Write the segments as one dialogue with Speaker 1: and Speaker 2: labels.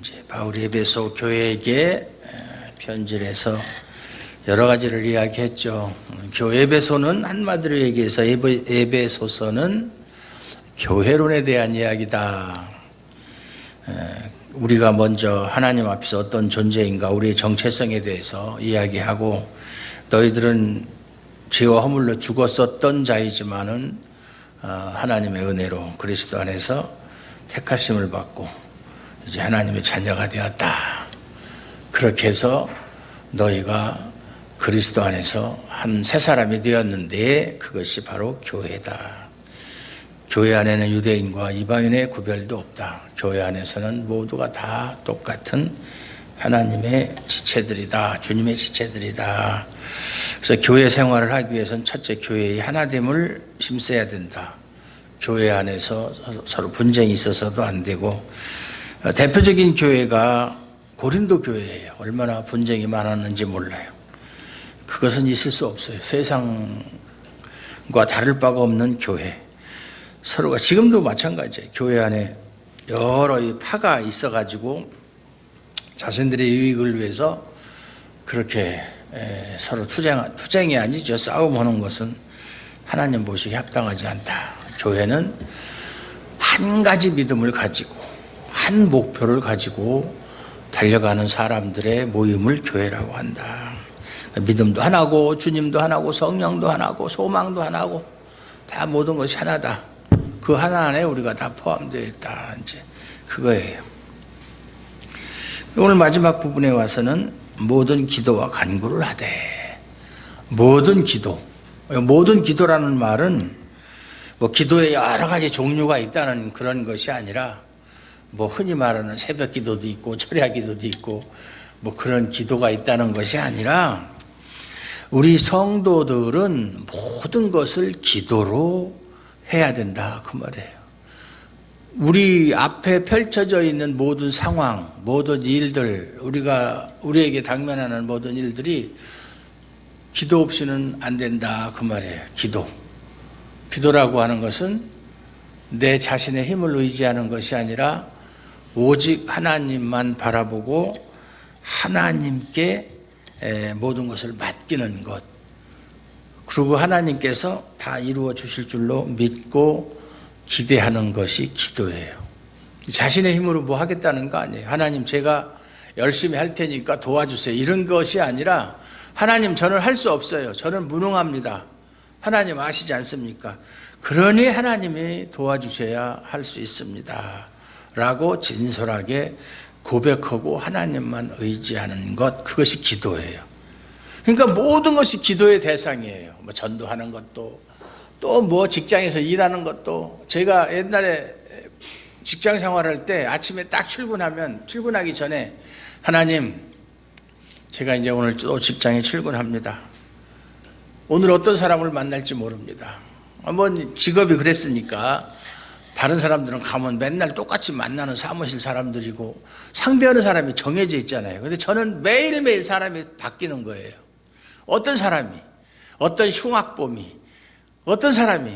Speaker 1: 이제 바울이 에베소 교회에게 편지를 해서 여러 가지를 이야기했죠. 교회 에베소는 한마디로 얘기해서 에베소서는 교회론에 대한 이야기다. 우리가 먼저 하나님 앞에서 어떤 존재인가, 우리의 정체성에 대해서 이야기하고, 너희들은 죄와 허물로 죽었었던 자이지만은 하나님의 은혜로 그리스도 안에서 택하심을 받고 이제 하나님의 자녀가 되었다. 그렇게 해서 너희가 그리스도 안에서 한 새 사람이 되었는데 그것이 바로 교회다. 교회 안에는 유대인과 이방인의 구별도 없다. 교회 안에서는 모두가 다 똑같은 하나님의 지체들이다. 주님의 지체들이다. 그래서 교회 생활을 하기 위해서는 첫째, 교회의 하나됨을 힘써야 된다. 교회 안에서 서로 분쟁이 있어서도 안 되고, 대표적인 교회가 고린도 교회예요. 얼마나 분쟁이 많았는지 몰라요. 그것은 있을 수 없어요. 세상과 다를 바가 없는 교회. 서로가 지금도 마찬가지예요. 교회 안에 여러 파가 있어가지고 자신들의 유익을 위해서 그렇게 서로 투쟁이 아니죠. 싸움하는 것은 하나님 보시기에 합당하지 않다. 교회는 한 가지 믿음을 가지고 한 목표를 가지고 달려가는 사람들의 모임을 교회라고 한다. 믿음도 하나고 주님도 하나고 성령도 하나고 소망도 하나고 다 모든 것이 하나다. 그 하나 안에 우리가 다 포함되어 있다. 이제 그거예요. 오늘 마지막 부분에 와서는 모든 기도와 간구를 하되, 모든 기도. 모든 기도라는 말은 뭐 기도에 여러 가지 종류가 있다는 그런 것이 아니라, 뭐 흔히 말하는 새벽 기도도 있고 철야 기도도 있고 뭐 그런 기도가 있다는 것이 아니라, 우리 성도들은 모든 것을 기도로 해야 된다, 그 말이에요. 우리 앞에 펼쳐져 있는 모든 상황, 모든 일들, 우리에게 당면하는 모든 일들이 기도 없이는 안 된다, 그 말이에요. 기도라고 하는 것은 내 자신의 힘을 의지하는 것이 아니라 오직 하나님만 바라보고 하나님께 모든 것을 맡기는 것, 그리고 하나님께서 다 이루어 주실 줄로 믿고 기대하는 것이 기도예요. 자신의 힘으로 뭐 하겠다는 거 아니에요. 하나님, 제가 열심히 할 테니까 도와주세요, 이런 것이 아니라, 하나님, 저는 할 수 없어요. 저는 무능합니다. 하나님 아시지 않습니까? 그러니 하나님이 도와주셔야 할 수 있습니다 라고 진솔하게 고백하고 하나님만 의지하는 것, 그것이 기도예요. 그러니까 모든 것이 기도의 대상이에요. 뭐 전도하는 것도, 또 뭐 직장에서 일하는 것도. 제가 옛날에 직장 생활할 때 아침에 딱 출근하기 전에, 하나님, 제가 이제 오늘 또 직장에 출근합니다. 오늘 어떤 사람을 만날지 모릅니다. 뭐 직업이 그랬으니까 다른 사람들은 가면 맨날 똑같이 만나는 사무실 사람들이고 상대하는 사람이 정해져 있잖아요. 근데 저는 매일매일 사람이 바뀌는 거예요. 어떤 사람이, 어떤 흉악범이, 어떤 사람이,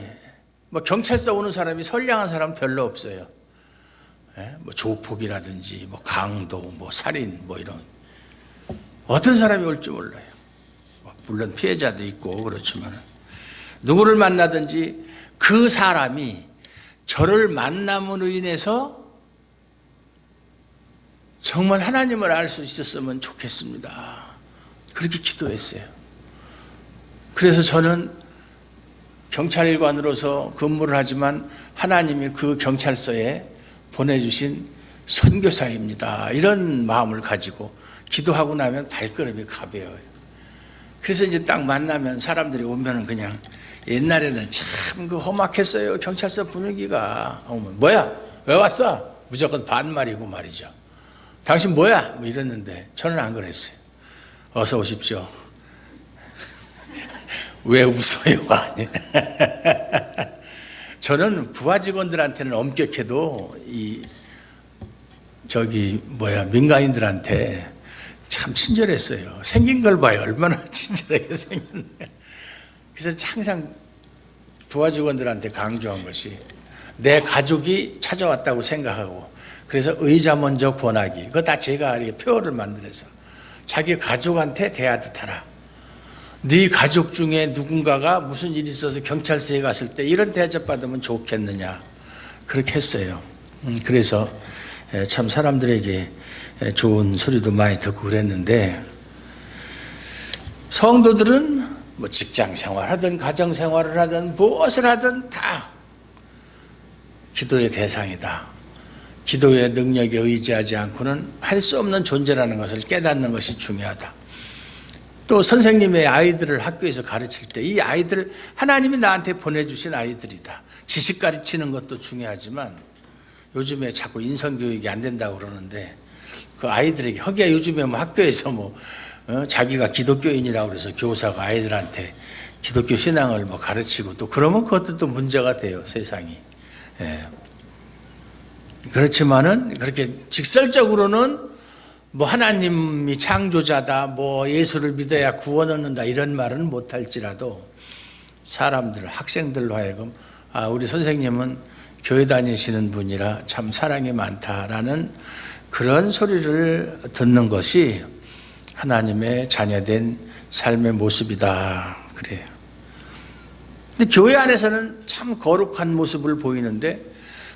Speaker 1: 뭐 경찰서 오는 사람이 선량한 사람은 별로 없어요. 뭐 조폭이라든지 뭐 강도, 뭐 살인, 뭐 이런 어떤 사람이 올지 몰라요. 물론 피해자도 있고 그렇지만, 누구를 만나든지 그 사람이 저를 만남으로 인해서 정말 하나님을 알 수 있었으면 좋겠습니다. 그렇게 기도했어요. 그래서 저는 경찰관으로서 근무를 하지만 하나님이 그 경찰서에 보내주신 선교사입니다, 이런 마음을 가지고 기도하고 나면 발걸음이 가벼워요. 그래서 이제 딱 만나면 사람들이 오면은 그냥, 옛날에는 참 그 험악했어요. 경찰서 분위기가. 뭐야? 왜 왔어? 무조건 반말이고 말이죠. 당신 뭐야? 뭐 이랬는데 저는 안 그랬어요. 어서 오십시오. 왜 웃어요? 아니. 저는 부하 직원들한테는 엄격해도 민간인들한테 참 친절했어요. 생긴 걸 봐요. 얼마나 친절하게 생겼네. 그래서 항상 부하 직원들한테 강조한 것이, 내 가족이 찾아왔다고 생각하고, 그래서 의자 먼저 권하기, 그거 다 제가 이렇게 표어를 만들어서 자기 가족한테 대하듯 하라. 네 가족 중에 누군가가 무슨 일이 있어서 경찰서에 갔을 때 이런 대접 받으면 좋겠느냐, 그렇게 했어요. 그래서 참 사람들에게 좋은 소리도 많이 듣고 그랬는데, 성도들은 뭐 직장 생활하든 가정 생활을 하든 무엇을 하든 다 기도의 대상이다. 기도의 능력에 의지하지 않고는 할 수 없는 존재라는 것을 깨닫는 것이 중요하다. 또 선생님의 아이들을 학교에서 가르칠 때 이 아이들 하나님이 나한테 보내주신 아이들이다. 지식 가르치는 것도 중요하지만 요즘에 자꾸 인성교육이 안 된다고 그러는데, 그 아이들에게 허기야 요즘에 뭐 학교에서 자기가 기독교인이라고 그래서 교사가 아이들한테 기독교 신앙을 가르치고 또 그러면 그것도 또 문제가 돼요, 세상이. 예. 그렇지만은 그렇게 직설적으로는 하나님이 창조자다, 예수를 믿어야 구원 얻는다, 이런 말은 못할지라도 사람들, 학생들로 하여금 우리 선생님은 교회 다니시는 분이라 참 사랑이 많다라는 그런 소리를 듣는 것이 하나님의 자녀된 삶의 모습이다, 그래요. 근데 교회 안에서는 참 거룩한 모습을 보이는데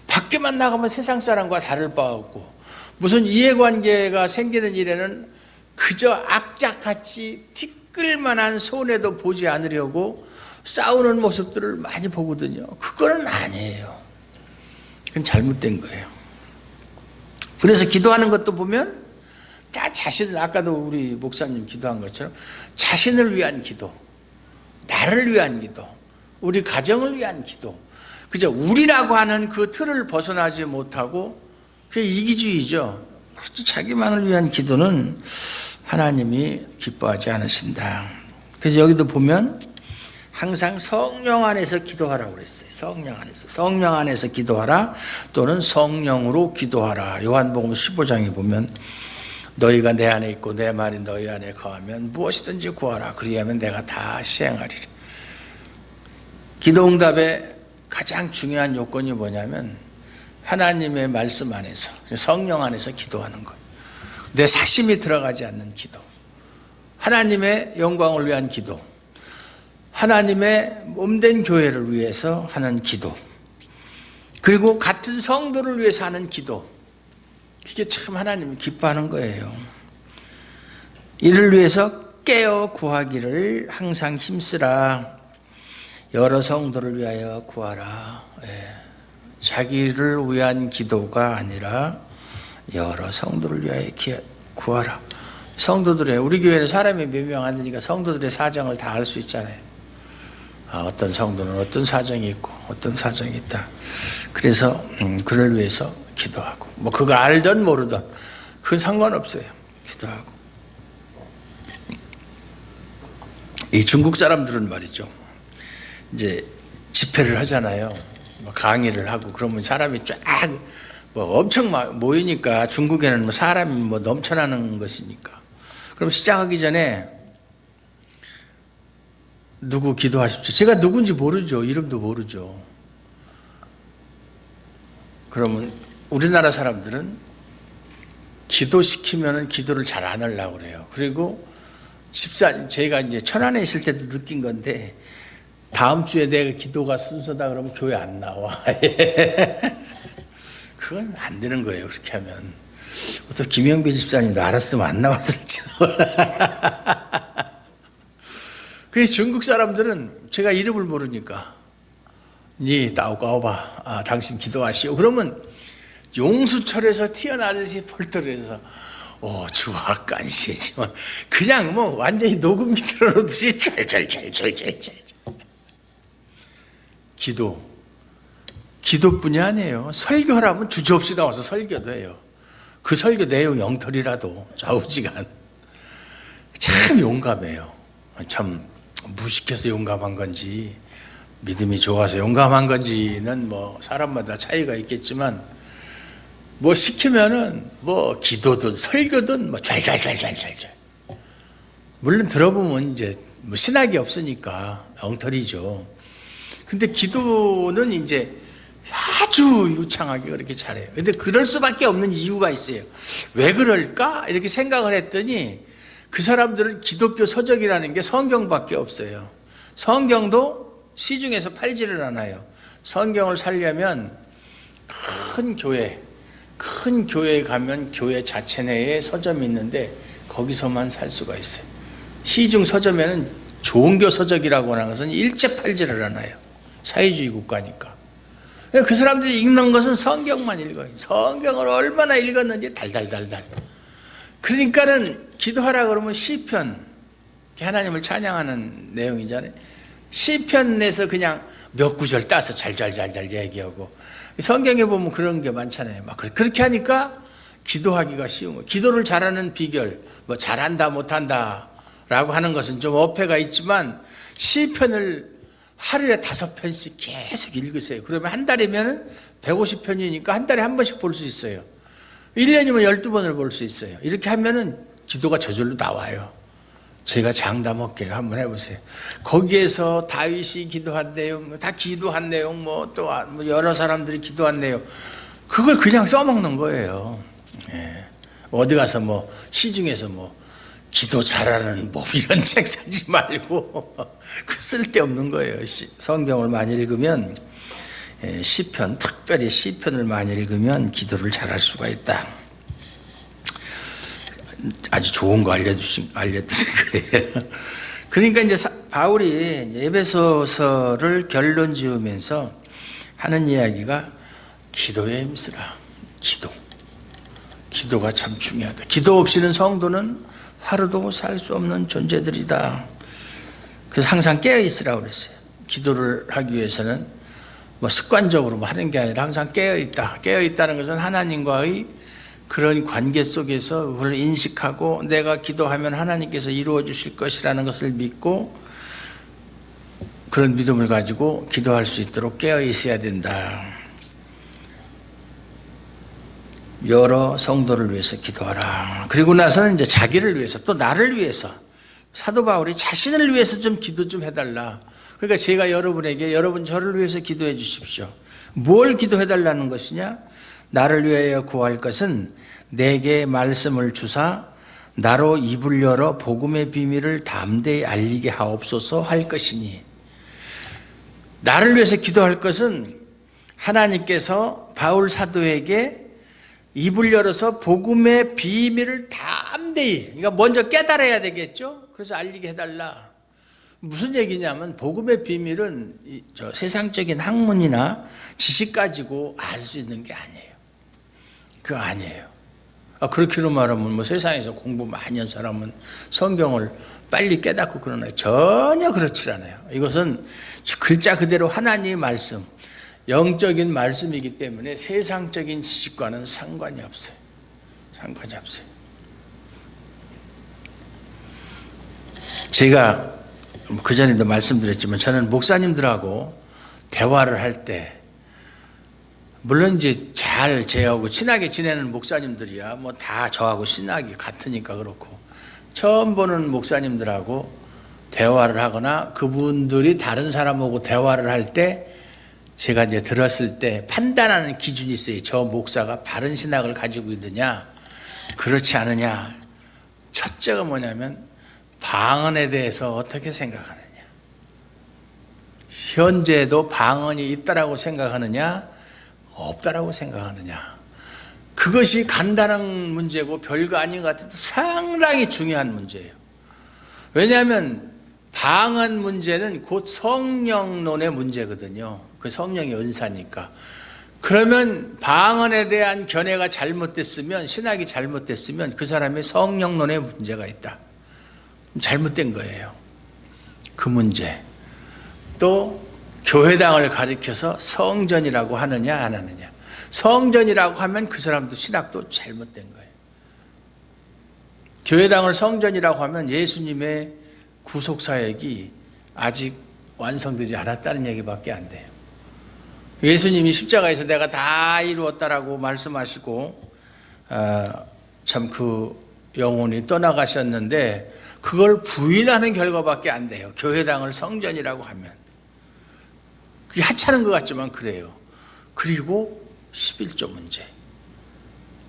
Speaker 1: 밖에만 나가면 세상 사람과 다를 바 없고, 무슨 이해관계가 생기는 일에는 그저 악착같이 티끌만한 손해도 보지 않으려고 싸우는 모습들을 많이 보거든요. 그거는 아니에요. 그건 잘못된 거예요. 그래서 기도하는 것도 보면 다 자신을, 아까도 우리 목사님 기도한 것처럼 자신을 위한 기도, 나를 위한 기도, 우리 가정을 위한 기도, 그저 우리라고 하는 그 틀을 벗어나지 못하고, 그게 이기주의죠. 자기만을 위한 기도는 하나님이 기뻐하지 않으신다. 그래서 여기도 보면 항상 성령 안에서 기도하라고 그랬어요. 성령 안에서 기도하라, 또는 성령으로 기도하라. 요한복음 15장에 보면 너희가 내 안에 있고 내 말이 너희 안에 거하면 무엇이든지 구하라, 그리하면 내가 다 시행하리라. 기도응답의 가장 중요한 요건이 뭐냐면 하나님의 말씀 안에서, 성령 안에서 기도하는 것. 내 사심이 들어가지 않는 기도, 하나님의 영광을 위한 기도, 하나님의 몸된 교회를 위해서 하는 기도, 그리고 같은 성도를 위해서 하는 기도, 그게 참 하나님이 기뻐하는 거예요. 이를 위해서 깨어 구하기를 항상 힘쓰라. 여러 성도를 위하여 구하라. 자기를 위한 기도가 아니라 여러 성도를 위하여 구하라. 성도들의, 우리 교회는 사람이 몇 명 안 되니까 성도들의 사정을 다 알 수 있잖아요. 어떤 성도는 어떤 사정이 있고 어떤 사정이 있다. 그래서 그를 위해서 기도하고, 그거 알든 모르든 그건 상관없어요. 기도하고. 이 중국 사람들은 말이죠, 이제 집회를 하잖아요. 강의를 하고 그러면 사람이 쫙 엄청 모이니까, 중국에는 사람이 넘쳐나는 것이니까. 그럼 시작하기 전에 누구 기도하십시오. 제가 누군지 모르죠. 이름도 모르죠. 그러면 우리나라 사람들은 기도시키면은 기도를 잘 안 하려고 그래요. 그리고 제가 이제 천안에 있을 때도 느낀 건데, 다음 주에 내가 기도가 순서다 그러면 교회 안 나와. 그건 안 되는 거예요. 그렇게 하면. 또 김영배 집사님도 알았으면 안 나왔을지도. 그래서 중국 사람들은 제가 이름을 모르니까, 니 따오까오바, 당신 기도하시오. 그러면 용수철에서 튀어나오듯이 펄떡해서 주악간시지만 그냥 완전히 녹음 틀어놓듯이 쩔쩔쩔쩔쩔쩔. 기도뿐이 아니에요. 설교하라면 주저없이 나와서 설교도 해요. 그 설교 내용 엉터리라도 좌우지간. 참 용감해요. 참 무식해서 용감한 건지 믿음이 좋아서 용감한 건지는 사람마다 차이가 있겠지만, 시키면은 기도든 설교든 잘. 물론 들어보면 이제 신학이 없으니까 엉터리죠. 근데 기도는 이제 아주 유창하게 그렇게 잘해요. 근데 그럴 수밖에 없는 이유가 있어요. 왜 그럴까? 이렇게 생각을 했더니 그 사람들은 기독교 서적이라는 게 성경밖에 없어요. 성경도 시중에서 팔지를 않아요. 성경을 살려면 큰 교회에 가면 교회 자체 내에 서점이 있는데 거기서만 살 수가 있어요. 시중 서점에는 종교 서적이라고 하는 것은 일체 팔지를 않아요. 사회주의 국가니까. 그 사람들이 읽는 것은 성경만 읽어요. 성경을 얼마나 읽었는지 달달달달. 그러니까는 기도하라 그러면 시편, 하나님을 찬양하는 내용이잖아요. 시편 내서 그냥 몇 구절 따서 잘잘잘잘 얘기하고, 성경에 보면 그런 게 많잖아요. 막 그렇게 하니까 기도하기가 쉬운 거예요. 기도를 잘하는 비결, 뭐 잘한다 못한다 라고 하는 것은 좀 어폐가 있지만, 시편을 하루에 5편씩 계속 읽으세요. 그러면 한 달이면 150편이니까 한 달에 한 번씩 볼 수 있어요. 1년이면 12번을 볼 수 있어요. 이렇게 하면은 기도가 저절로 나와요. 제가 장담 할게요. 한번 해보세요. 거기에서 다윗이 기도한 내용, 다 기도한 내용, 또 여러 사람들이 기도한 내용, 그걸 그냥 써먹는 거예요. 예. 어디 가서 시중에서 기도 잘하는 이런 책 사지 말고 그 쓸데없는 거예요. 성경을 많이 읽으면, 시편, 특별히 시편을 많이 읽으면 기도를 잘할 수가 있다. 아주 좋은 거 알려드린 거예요. 그러니까 이제 바울이 에베소서를 결론 지으면서 하는 이야기가 기도에 힘쓰라. 기도가 참 중요하다. 기도 없이는 성도는 하루도 살 수 없는 존재들이다. 그래서 항상 깨어있으라고 그랬어요. 기도를 하기 위해서는 습관적으로 하는 게 아니라 항상 깨어있다. 깨어있다는 것은 하나님과의 그런 관계 속에서 그걸 인식하고 내가 기도하면 하나님께서 이루어 주실 것이라는 것을 믿고 그런 믿음을 가지고 기도할 수 있도록 깨어 있어야 된다. 여러 성도를 위해서 기도하라. 그리고 나서는 이제 자기를 위해서, 또 나를 위해서, 사도 바울이 자신을 위해서 좀 기도 좀 해달라. 그러니까 제가 여러분에게, 여러분 저를 위해서 기도해 주십시오. 뭘 기도해 달라는 것이냐? 나를 위하여 구할 것은 내게 말씀을 주사 나로 입을 열어 복음의 비밀을 담대히 알리게 하옵소서 할 것이니, 나를 위해서 기도할 것은 하나님께서 바울 사도에게 입을 열어서 복음의 비밀을 담대히, 그러니까 먼저 깨달아야 되겠죠. 그래서 알리게 해달라. 무슨 얘기냐면 복음의 비밀은 세상적인 학문이나 지식 가지고 알 수 있는 게 아니에요. 그거 아니에요. 그렇게로 말하면 세상에서 공부 많이 한 사람은 성경을 빨리 깨닫고 그러나요? 전혀 그렇지 않아요. 이것은 글자 그대로 하나님의 말씀, 영적인 말씀이기 때문에 세상적인 지식과는 상관이 없어요. 상관이 없어요. 제가 그전에도 말씀드렸지만 저는 목사님들하고 대화를 할 때, 물론 이제 잘 제하고 친하게 지내는 목사님들이야 다 저하고 신학이 같으니까 그렇고, 처음 보는 목사님들하고 대화를 하거나 그분들이 다른 사람하고 대화를 할 때 제가 이제 들었을 때 판단하는 기준이 있어요. 저 목사가 바른 신학을 가지고 있느냐 그렇지 않느냐. 첫째가 뭐냐면 방언에 대해서 어떻게 생각하느냐, 현재도 방언이 있다라고 생각하느냐 없다라고 생각하느냐. 그것이 간단한 문제고 별거 아닌 것 같아도 상당히 중요한 문제예요. 왜냐하면 방언 문제는 곧 성령론의 문제거든요. 그 성령의 은사니까. 그러면 방언에 대한 견해가 잘못됐으면, 신학이 잘못됐으면 그 사람의 성령론에 문제가 있다. 잘못된 거예요. 그 문제. 또 교회당을 가리켜서 성전이라고 하느냐 안 하느냐. 성전이라고 하면 그 사람도 신학도 잘못된 거예요. 교회당을 성전이라고 하면 예수님의 구속사역이 아직 완성되지 않았다는 얘기밖에 안 돼요. 예수님이 십자가에서 내가 다 이루었다라고 말씀하시고 참 그 영혼이 떠나가셨는데 그걸 부인하는 결과밖에 안 돼요. 교회당을 성전이라고 하면. 그게 하찮은 것 같지만 그래요. 그리고 11조 문제.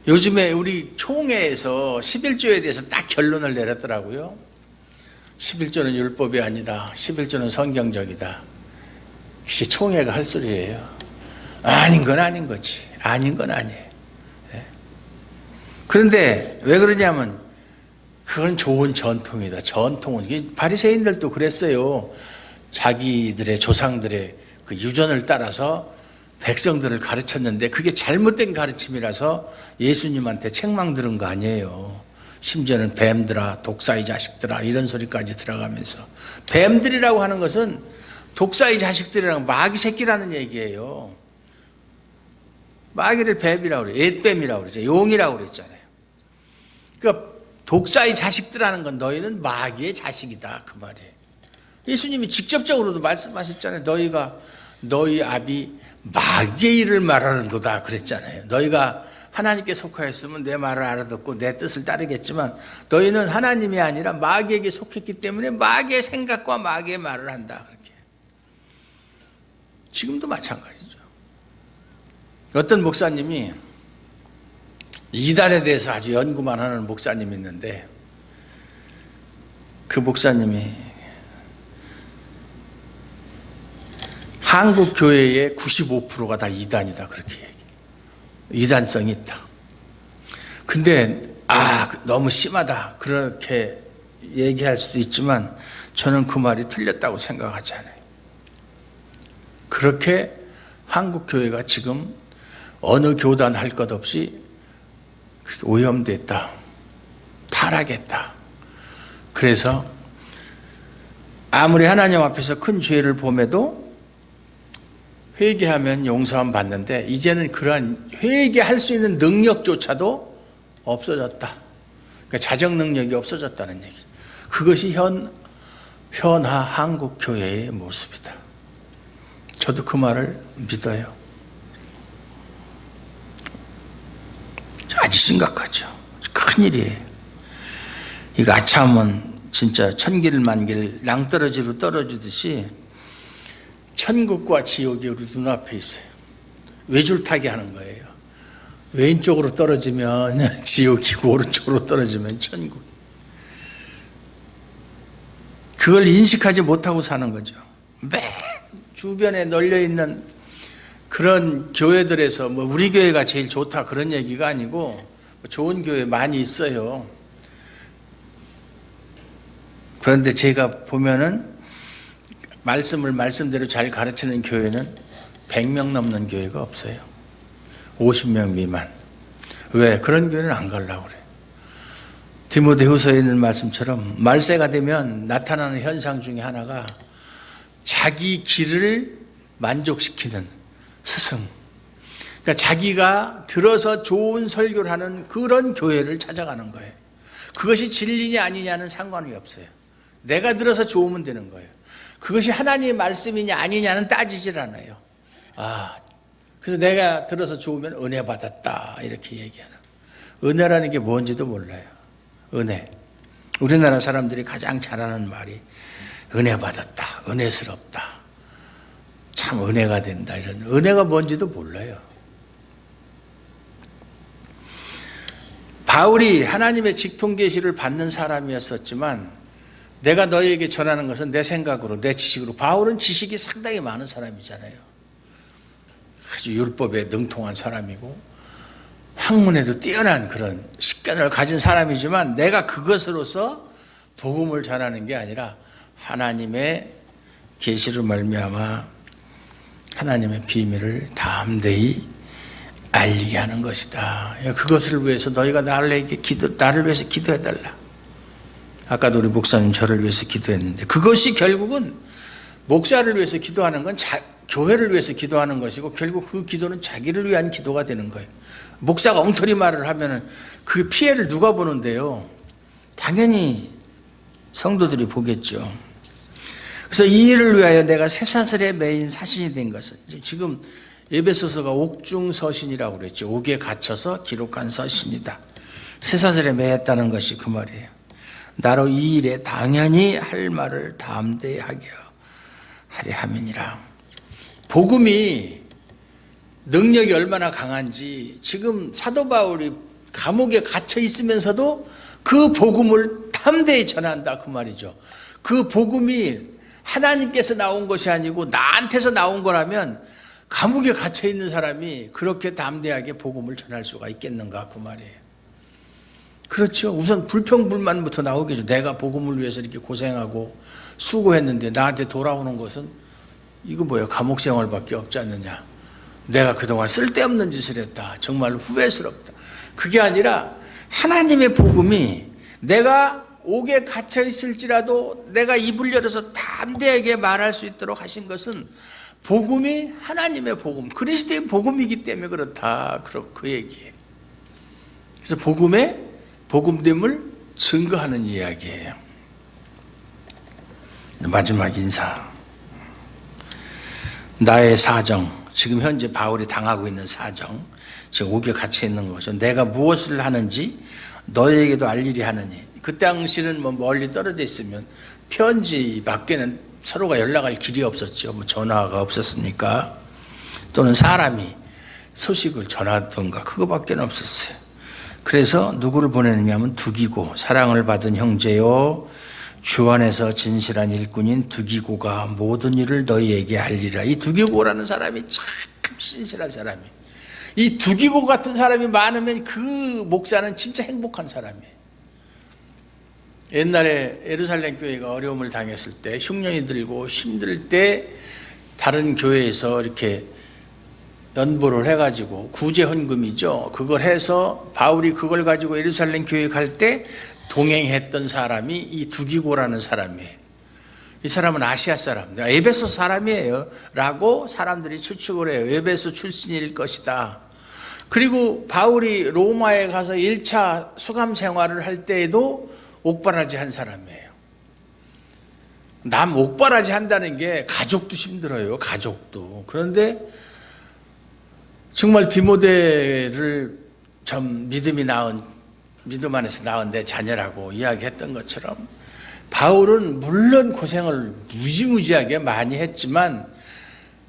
Speaker 1: 요즘에 우리 총회에서 11조에 대해서 딱 결론을 내렸더라고요. 11조는 율법이 아니다. 11조는 성경적이다. 이게 총회가 할 소리예요. 아닌 건 아닌 거지. 아닌 건 아니에요. 그런데 왜 그러냐면 그건 좋은 전통이다. 전통은. 바리새인들도 그랬어요. 자기들의 조상들의 그 유전을 따라서 백성들을 가르쳤는데 그게 잘못된 가르침이라서 예수님한테 책망 들은 거 아니에요. 심지어는 뱀들아, 독사의 자식들아 이런 소리까지 들어가면서, 뱀들이라고 하는 것은 독사의 자식들이랑 마귀 새끼라는 얘기예요. 마귀를 뱀이라고 그래요. 옛뱀이라고 그러죠. 용이라고 그랬잖아요. 그러니까 독사의 자식들하는 건 너희는 마귀의 자식이다 그 말이에요. 예수님이 직접적으로도 말씀하셨잖아요. 너희 아비 마귀의 일을 말하는도다 그랬잖아요. 너희가 하나님께 속하였으면 내 말을 알아듣고 내 뜻을 따르겠지만 너희는 하나님이 아니라 마귀에게 속했기 때문에 마귀의 생각과 마귀의 말을 한다. 그렇게. 지금도 마찬가지죠. 어떤 목사님이 이단에 대해서 아주 연구만 하는 목사님이 있는데 그 목사님이 한국 교회의 95%가 다 이단이다 그렇게 얘기해요. 이단성이 있다. 근데 너무 심하다 그렇게 얘기할 수도 있지만 저는 그 말이 틀렸다고 생각하지 않아요. 그렇게 한국 교회가 지금 어느 교단 할 것 없이 오염됐다, 타락했다. 그래서 아무리 하나님 앞에서 큰 죄를 범해도 회개하면 용서함 받는데 이제는 그러한 회개할 수 있는 능력조차도 없어졌다. 그러니까 자정 능력이 없어졌다는 얘기죠. 그것이 현하 한국 교회의 모습이다. 저도 그 말을 믿어요. 아주 심각하죠. 큰일이에요. 이거 아차하면 진짜 천길 만길 낭떠러지로 떨어지듯이 천국과 지옥이 우리 눈앞에 있어요. 외줄타기 하는 거예요. 왼쪽으로 떨어지면 지옥이고 오른쪽으로 떨어지면 천국. 그걸 인식하지 못하고 사는 거죠. 매 주변에 널려있는 그런 교회들에서 우리 교회가 제일 좋다 그런 얘기가 아니고 좋은 교회 많이 있어요. 그런데 제가 보면은 말씀을 말씀대로 잘 가르치는 교회는 100명 넘는 교회가 없어요. 50명 미만. 왜? 그런 교회는 안 가려고 그래요. 디모데후서에 있는 말씀처럼 말세가 되면 나타나는 현상 중에 하나가 자기 길을 만족시키는 스승. 그러니까 자기가 들어서 좋은 설교를 하는 그런 교회를 찾아가는 거예요. 그것이 진리냐 아니냐는 상관이 없어요. 내가 들어서 좋으면 되는 거예요. 그것이 하나님의 말씀이냐 아니냐는 따지질 않아요. 그래서 내가 들어서 좋으면 은혜 받았다 이렇게 얘기하는. 은혜라는 게 뭔지도 몰라요. 은혜. 우리나라 사람들이 가장 잘하는 말이 은혜 받았다, 은혜스럽다, 참 은혜가 된다 이런. 은혜가 뭔지도 몰라요. 바울이 하나님의 직통계시를 받는 사람이었었지만 내가 너희에게 전하는 것은 내 생각으로 내 지식으로. 바울은 지식이 상당히 많은 사람이잖아요. 아주 율법에 능통한 사람이고 학문에도 뛰어난 그런 식견을 가진 사람이지만 내가 그것으로서 복음을 전하는 게 아니라 하나님의 계시를 말미암아 하나님의 비밀을 담대히 알리게 하는 것이다. 그것을 위해서 너희가 나를 위해서 기도해달라. 아까도 우리 목사님 저를 위해서 기도했는데 그것이 결국은 목사를 위해서 기도하는 건 교회를 위해서 기도하는 것이고 결국 그 기도는 자기를 위한 기도가 되는 거예요. 목사가 엉터리 말을 하면은 그 피해를 누가 보는데요? 당연히 성도들이 보겠죠. 그래서 이 일을 위하여 내가 쇠사슬에 매인 사신이 된 것은 지금 에베소서가 옥중서신이라고 그랬죠. 옥에 갇혀서 기록한 서신이다. 쇠사슬에 매였다는 것이 그 말이에요. 나로 이 일에 당연히 할 말을 담대히 하게 하려 함이니라. 복음이 능력이 얼마나 강한지 지금 사도 바울이 감옥에 갇혀 있으면서도 그 복음을 담대히 전한다 그 말이죠. 그 복음이 하나님께서 나온 것이 아니고 나한테서 나온 거라면 감옥에 갇혀 있는 사람이 그렇게 담대하게 복음을 전할 수가 있겠는가 그 말이에요. 그렇죠. 우선 불평불만부터 나오겠죠. 내가 복음을 위해서 이렇게 고생하고 수고했는데 나한테 돌아오는 것은 이거 뭐야, 감옥 생활밖에 없지 않느냐. 내가 그동안 쓸데없는 짓을 했다. 정말 후회스럽다. 그게 아니라 하나님의 복음이 내가 옥에 갇혀 있을지라도 내가 입을 열어서 담대하게 말할 수 있도록 하신 것은 복음이 하나님의 복음, 그리스도의 복음이기 때문에 그렇다. 그 얘기예요. 그래서 복음됨을 증거하는 이야기예요. 마지막 인사. 나의 사정, 지금 현재 바울이 당하고 있는 사정, 지금 옥에 갇혀 있는 것이죠. 내가 무엇을 하는지 너에게도 알 일이 하느니. 그 당시는 뭐 멀리 떨어져 있으면 편지밖에는 서로가 연락할 길이 없었죠. 뭐 전화가 없었으니까. 또는 사람이 소식을 전하던가 그거밖에 없었어요. 그래서 누구를 보내느냐면 두기고, 사랑을 받은 형제요 주 안에서 진실한 일꾼인 두기고가 모든 일을 너희에게 알리라. 이 두기고라는 사람이 참 신실한 사람이에요. 이 두기고 같은 사람이 많으면 그 목사는 진짜 행복한 사람이에요. 옛날에 예루살렘 교회가 어려움을 당했을 때, 흉년이 들고 힘들 때 다른 교회에서 이렇게 연보를 해가지고 구제 헌금이죠. 그걸 해서 바울이 그걸 가지고 예루살렘 교회 갈 때 동행했던 사람이 이 두기고라는 사람이에요. 이 사람은 아시아 사람, 에베소 사람이에요 라고 사람들이 추측을 해요. 에베소 출신일 것이다. 그리고 바울이 로마에 가서 1차 수감 생활을 할 때에도 옥바라지 한 사람이에요. 남 옥바라지 한다는 게 가족도 힘들어요. 가족도. 그런데 정말 디모데를 참 믿음 안에서 낳은 내 자녀라고 이야기했던 것처럼 바울은 물론 고생을 무지무지하게 많이 했지만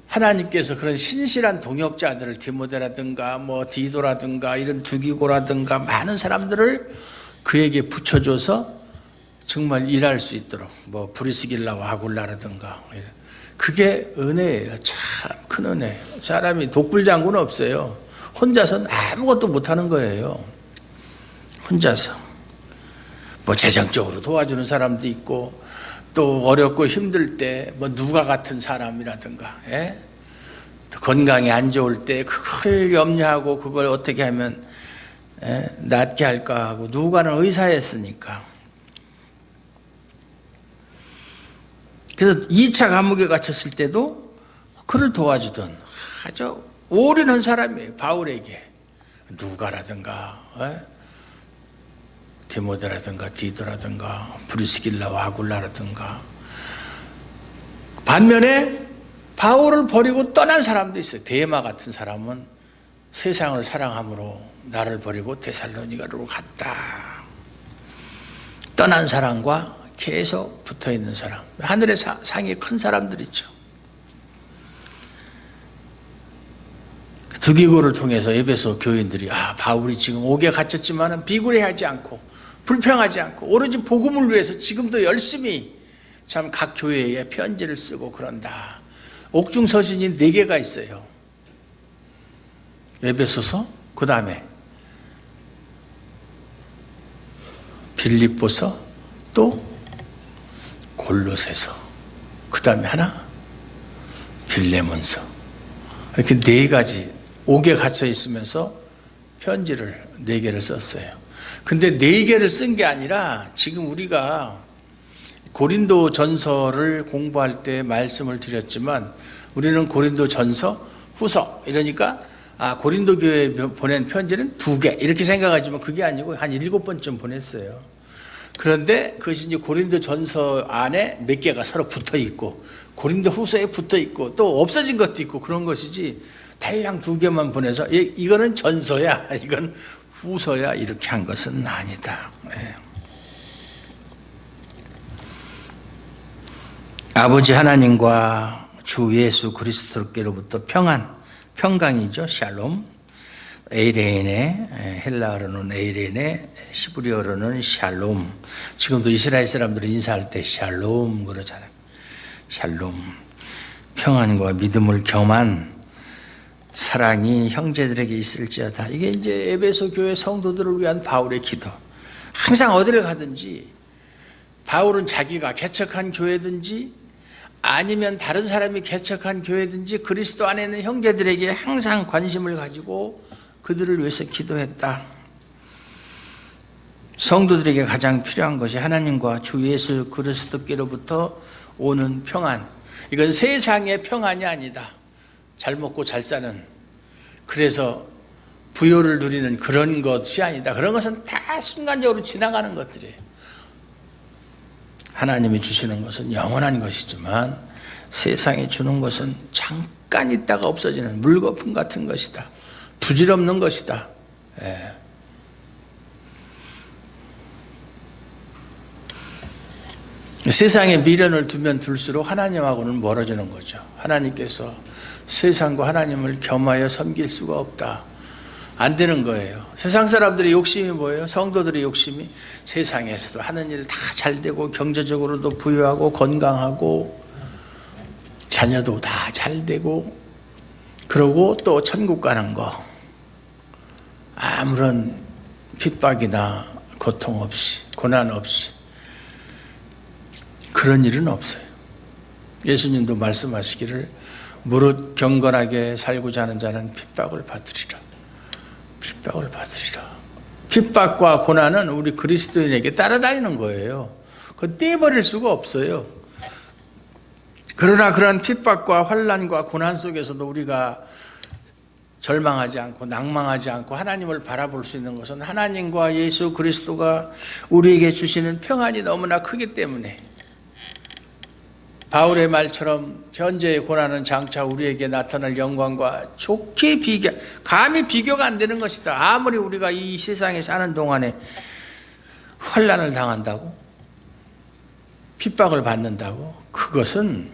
Speaker 1: 하나님께서 그런 신실한 동역자들을, 디모데라든가 뭐 디도라든가 이런 두기고라든가 많은 사람들을 그에게 붙여줘서 정말 일할 수 있도록, 뭐 브리스길라와 아굴라라든가, 그게 은혜예요. 참 큰 은혜. 사람이 독불장군은 없어요. 혼자서는 아무것도 못하는 거예요. 혼자서. 뭐 재정적으로 도와주는 사람도 있고, 또 어렵고 힘들 때 뭐 누가 같은 사람이라든가, 또 건강이 안 좋을 때 그걸 염려하고 그걸 어떻게 하면 낫게 할까 하고, 누가는 의사였으니까. 그래서 2차 감옥에 갇혔을 때도 그를 도와주던 아주 올인한 사람이에요. 바울에게. 누가라든가 디모데라든가 디도라든가 브리스길라와 아굴라라든가. 반면에 바울을 버리고 떠난 사람도 있어요. 데마 같은 사람은 세상을 사랑함으로 나를 버리고 데살로니가로 갔다. 떠난 사람과 계속 붙어있는 사람, 하늘의 상이 큰 사람들 있죠. 두기고를 통해서 에베소 교인들이 바울이 지금 옥에 갇혔지만 비굴해하지 않고 불평하지 않고 오로지 복음을 위해서 지금도 열심히 참 각 교회에 편지를 쓰고 그런다. 옥중 서신이 4개가 있어요. 에베소서, 그 다음에 빌립보서, 또 골로새서, 그 다음에 하나 빌레몬서. 이렇게 4가지 옥에 갇혀 있으면서 편지를 4개를 썼어요. 근데 4개를 쓴 게 아니라 지금 우리가 고린도 전서를 공부할 때 말씀을 드렸지만 우리는 고린도 전서, 후서 이러니까 고린도 교회에 보낸 편지는 2개 이렇게 생각하지만 그게 아니고 한 7번쯤 보냈어요. 그런데 그것이 이제 고린도 전서 안에 몇 개가 서로 붙어 있고 고린도 후서에 붙어 있고 또 없어진 것도 있고 그런 것이지, 대략 2개만 보내서 이거는 전서야, 이건 후서야 이렇게 한 것은 아니다. 아버지 하나님과 주 예수 그리스도께로부터 평안, 평강이죠. 샬롬. 에이레네, 헬라어로는 에이레네, 히브리어로는 샬롬. 지금도 이스라엘 사람들이 인사할 때 샬롬 그러잖아요. 샬롬. 평안과 믿음을 겸한 사랑이 형제들에게 있을지어다. 이게 이제 에베소 교회 성도들을 위한 바울의 기도. 항상 어디를 가든지 바울은 자기가 개척한 교회든지 아니면 다른 사람이 개척한 교회든지 그리스도 안에 있는 형제들에게 항상 관심을 가지고 그들을 위해서 기도했다. 성도들에게 가장 필요한 것이 하나님과 주 예수 그리스도께로부터 오는 평안. 이건 세상의 평안이 아니다. 잘 먹고 잘 사는, 그래서 부요를 누리는 그런 것이 아니다. 그런 것은 다 순간적으로 지나가는 것들이에요. 하나님이 주시는 것은 영원한 것이지만 세상이 주는 것은 잠깐 있다가 없어지는 물거품 같은 것이다. 부질없는 것이다. 예. 세상에 미련을 두면 둘수록 하나님하고는 멀어지는 거죠. 하나님께서 세상과 하나님을 겸하여 섬길 수가 없다. 안 되는 거예요. 세상 사람들의 욕심이 뭐예요? 성도들의 욕심이 세상에서도 하는 일 다 잘 되고 경제적으로도 부유하고 건강하고 자녀도 다 잘 되고 그러고 또 천국 가는 거 아무런 핍박이나 고통 없이 고난 없이 그런 일은 없어요. 예수님도 말씀하시기를 무릇 경건하게 살고자 하는 자는 핍박을 받으리라. 핍박을 받으리라. 핍박과 고난은 우리 그리스도인에게 따라다니는 거예요. 그건 떼버릴 수가 없어요. 그러나 그런 핍박과 환난과 고난 속에서도 우리가 절망하지 않고 낭망하지 않고 하나님을 바라볼 수 있는 것은 하나님과 예수 그리스도가 우리에게 주시는 평안이 너무나 크기 때문에 바울의 말처럼 현재의 고난은 장차 우리에게 나타날 영광과 좋게 감히 비교가 안 되는 것이다. 아무리 우리가 이 세상에 사는 동안에 환난을 당한다고 핍박을 받는다고 그것은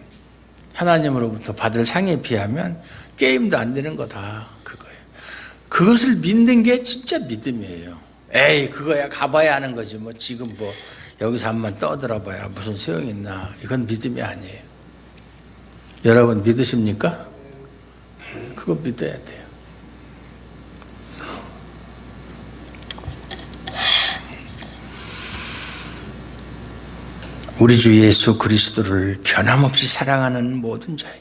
Speaker 1: 하나님으로부터 받을 상에 비하면 게임도 안 되는 거다. 그거예요. 그것을 믿는 게 진짜 믿음이에요. 에이 그거야 가봐야 하는 거지 뭐 지금 뭐 여기서 한번 떠들어봐야 무슨 소용이 있나. 이건 믿음이 아니에요. 여러분 믿으십니까? 그거 믿어야 돼요. 우리 주 예수 그리스도를 변함없이 사랑하는 모든 자에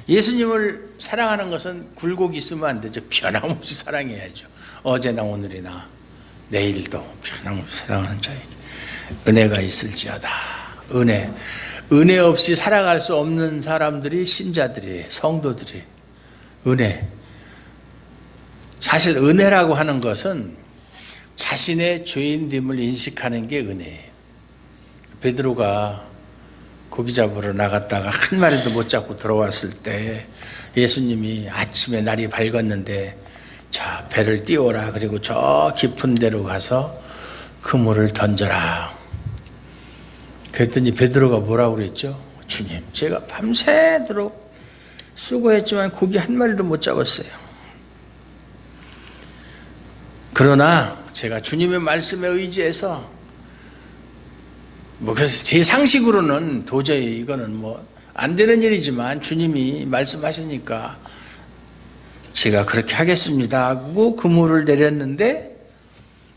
Speaker 1: 예수님을 사랑하는 것은 굴곡이 있으면 안 되죠. 변함없이 사랑해야죠. 어제나 오늘이나 내일도 변함없이 사랑하는 자에게 은혜가 있을지어다. 은혜 없이 살아갈 수 없는 사람들이 신자들이 성도들이 은혜. 사실 은혜라고 하는 것은 자신의 죄인됨을 인식하는 게 은혜예요. 베드로가 고기 잡으러 나갔다가 한 마리도 못 잡고 들어왔을 때 예수님이 아침에 날이 밝았는데 자 배를 띄워라 그리고 저 깊은 데로 가서 그물을 던져라. 그랬더니 베드로가 뭐라고 그랬죠? 주님 제가 밤새도록 수고했지만 고기 한 마리도 못 잡았어요. 그러나 제가 주님의 말씀에 의지해서 그래서 제 상식으로는 도저히 이거는 안 되는 일이지만 주님이 말씀하시니까 제가 그렇게 하겠습니다 하고 그물을 내렸는데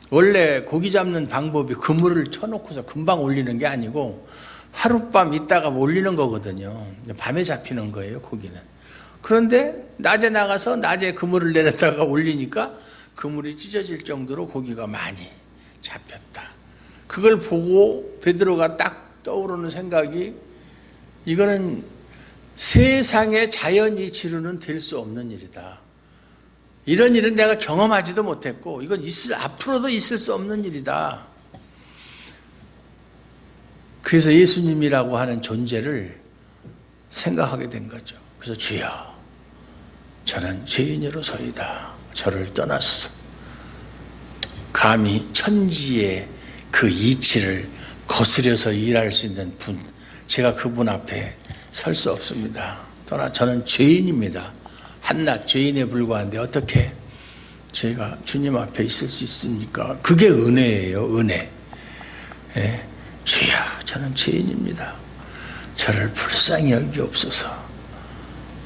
Speaker 1: 원래 고기 잡는 방법이 그물을 쳐놓고서 금방 올리는 게 아니고 하룻밤 있다가 올리는 거거든요. 밤에 잡히는 거예요 고기는. 그런데 낮에 나가서 낮에 그물을 내렸다가 올리니까 그물이 찢어질 정도로 고기가 많이 잡혔다. 그걸 보고 베드로가 딱 떠오르는 생각이 이거는 세상의 자연이 치르는 될 수 없는 일이다. 이런 일은 내가 경험하지도 못했고 이건 앞으로도 있을 수 없는 일이다. 그래서 예수님이라고 하는 존재를 생각하게 된 거죠. 그래서 주여 저는 죄인으로서이다. 저를 떠나소서. 감히 천지의 그 이치를 거스려서 일할 수 있는 분, 제가 그분 앞에 설 수 없습니다. 저는 죄인입니다. 한낱 죄인에 불과한데 어떻게 제가 주님 앞에 있을 수 있습니까? 그게 은혜예요, 은혜. 예. 주여, 저는 죄인입니다. 저를 불쌍히 여기옵소서.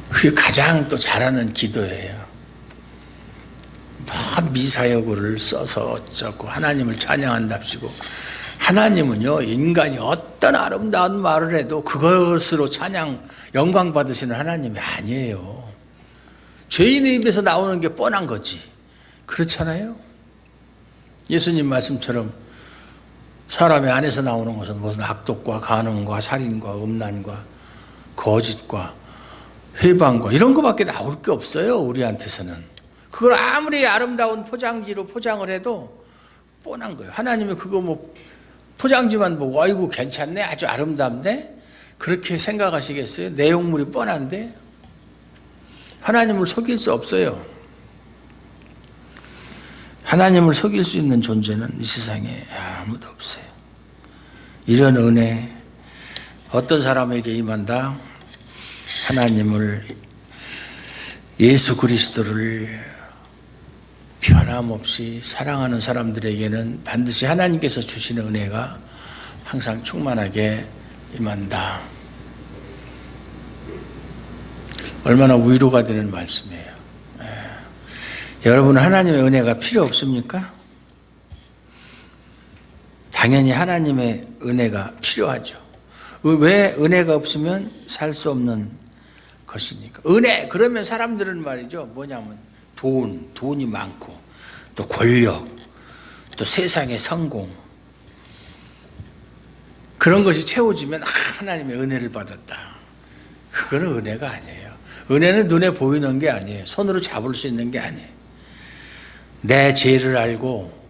Speaker 1: 그게 가장 또 잘하는 기도예요. 뭐 미사여구를 써서 어쩌고 하나님을 찬양한답시고, 하나님은요, 인간이 어떤 아름다운 말을 해도 그것으로 찬양, 영광 받으시는 하나님이 아니에요. 죄인의 입에서 나오는 게 뻔한 거지. 그렇잖아요? 예수님 말씀처럼 사람의 안에서 나오는 것은 무슨 악독과 간음과 살인과 음란과 거짓과 회방과 이런 것밖에 나올 게 없어요, 우리한테서는. 그걸 아무리 아름다운 포장지로 포장을 해도 뻔한 거예요. 하나님이 그거 뭐 포장지만 보고 아이고 괜찮네, 아주 아름답네, 그렇게 생각하시겠어요? 내용물이 뻔한데. 하나님을 속일 수 없어요. 하나님을 속일 수 있는 존재는 이 세상에 아무도 없어요. 이런 은혜 어떤 사람에게 임한다? 하나님을, 예수 그리스도를 변함없이 사랑하는 사람들에게는 반드시 하나님께서 주시는 은혜가 항상 충만하게 임한다. 얼마나 위로가 되는 말씀이에요. 여러분, 하나님의 은혜가 필요 없습니까? 당연히 하나님의 은혜가 필요하죠. 왜 은혜가 없으면 살 수 없는 것입니까? 은혜, 그러면 사람들은 말이죠, 뭐냐면 돈이 많고 또 권력, 또 세상의 성공, 그런 것이 채워지면 하나님의 은혜를 받았다. 그거는 은혜가 아니에요. 은혜는 눈에 보이는 게 아니에요. 손으로 잡을 수 있는 게 아니에요. 내 죄를 알고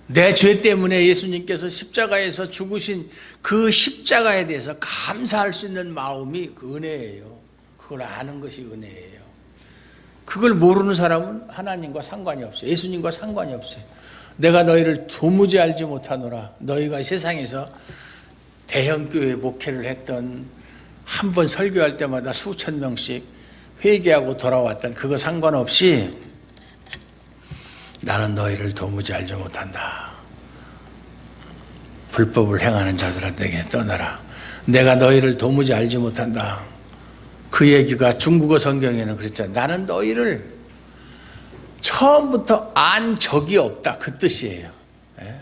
Speaker 1: 내 죄 때문에 예수님께서 십자가에서 죽으신 그 십자가에 대해서 감사할 수 있는 마음이 그 은혜예요. 그걸 아는 것이 은혜예요. 그걸 모르는 사람은 하나님과 상관이 없어요. 예수님과 상관이 없어요. 내가 너희를 도무지 알지 못하노라. 너희가 세상에서 대형교회 목회를 했던, 한 번 설교할 때마다 수천 명씩 회개하고 돌아왔던 그거 상관없이 나는 너희를 도무지 알지 못한다. 불법을 행하는 자들아 내게 떠나라. 내가 너희를 도무지 알지 못한다. 그 얘기가 중국어 성경에는 그랬잖아요. 나는 너희를 처음부터 안 적이 없다, 그 뜻이에요. 예?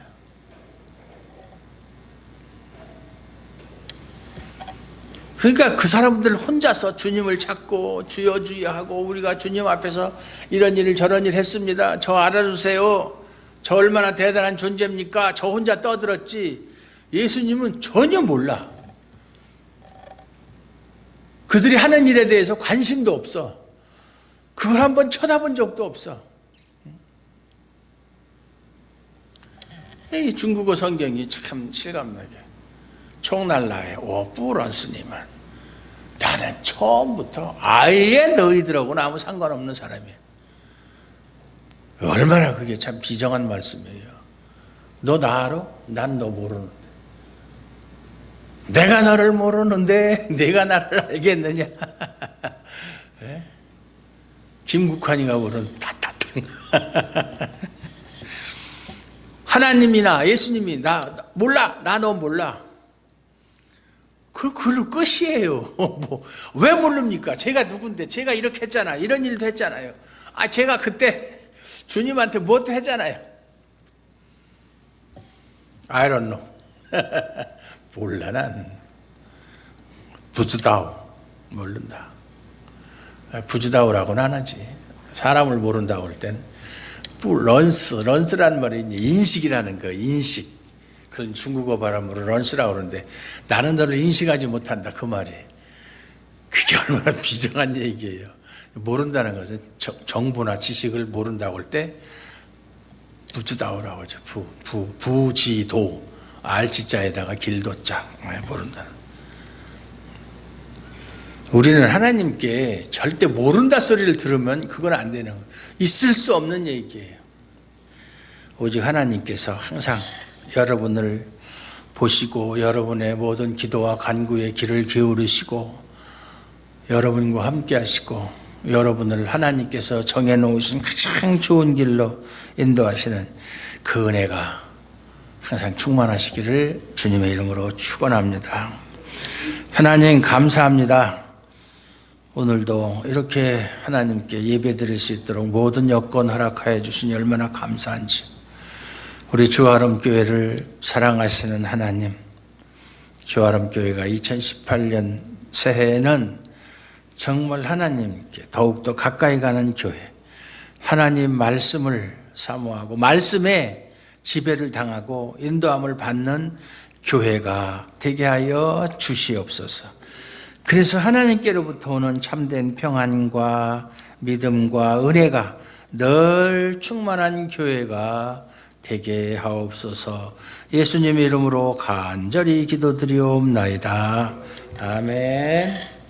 Speaker 1: 그러니까 그 사람들 혼자서 주님을 찾고 주여 주여 하고, 우리가 주님 앞에서 이런 일 저런 일 했습니다, 저 알아주세요, 저 얼마나 대단한 존재입니까, 저 혼자 떠들었지. 예수님은 전혀 몰라. 그들이 하는 일에 대해서 관심도 없어. 그걸 한번 쳐다본 적도 없어. 이 중국어 성경이 참 실감나게, 총날라의 오뿌런스님은 나는 처음부터 아예 너희들하고는 아무 상관없는 사람이에요. 얼마나 그게 참 비정한 말씀이에요. 너 나 알아? 난 너 모르는데. 내가 너를 모르는데 네가 나를 알겠느냐. 네? 김국환이가 부른 타타탕. 하나님이나 예수님이 나 몰라, 나 너 몰라. 그 끝이에요. 왜 모릅니까? 제가 누군데, 제가 이렇게 했잖아, 이런 일도 했잖아요. 제가 그때 주님한테 뭣도 했잖아요. I don't know. 몰라, 난. 부즈다오, 모른다. 부즈다오라고는 안 하지. 사람을 모른다고 할 때는 런스라는 말이 인식이라는 거, 인식. 그런 중국어 발음으로 런스라고 그러는데, 나는 너를 인식하지 못한다, 그 말이. 그게 얼마나 비정한 얘기예요. 모른다는 것은 정보나 지식을 모른다고 할 때 부지다오라고 하죠. 부지도, 알지자에다가 길도자, 모른다는. 우리는 하나님께 절대 모른다 소리를 들으면 그건 안 되는 거예요. 있을 수 없는 얘기예요. 오직 하나님께서 항상 여러분을 보시고 여러분의 모든 기도와 간구에 귀를 기울이시고 여러분과 함께 하시고 여러분을 하나님께서 정해놓으신 가장 좋은 길로 인도하시는 그 은혜가 항상 충만하시기를 주님의 이름으로 축원합니다. 하나님 감사합니다. 오늘도 이렇게 하나님께 예배드릴 수 있도록 모든 여건 허락하여 주시니 얼마나 감사한지. 우리 주아름교회를 사랑하시는 하나님, 주아름교회가 2018년 새해에는 정말 하나님께 더욱더 가까이 가는 교회, 하나님 말씀을 사모하고 말씀에 지배를 당하고 인도함을 받는 교회가 되게 하여 주시옵소서. 그래서 하나님께로부터 오는 참된 평안과 믿음과 은혜가 늘 충만한 교회가 되게 하옵소서. 예수님의 이름으로 간절히 기도드리옵나이다. 아멘.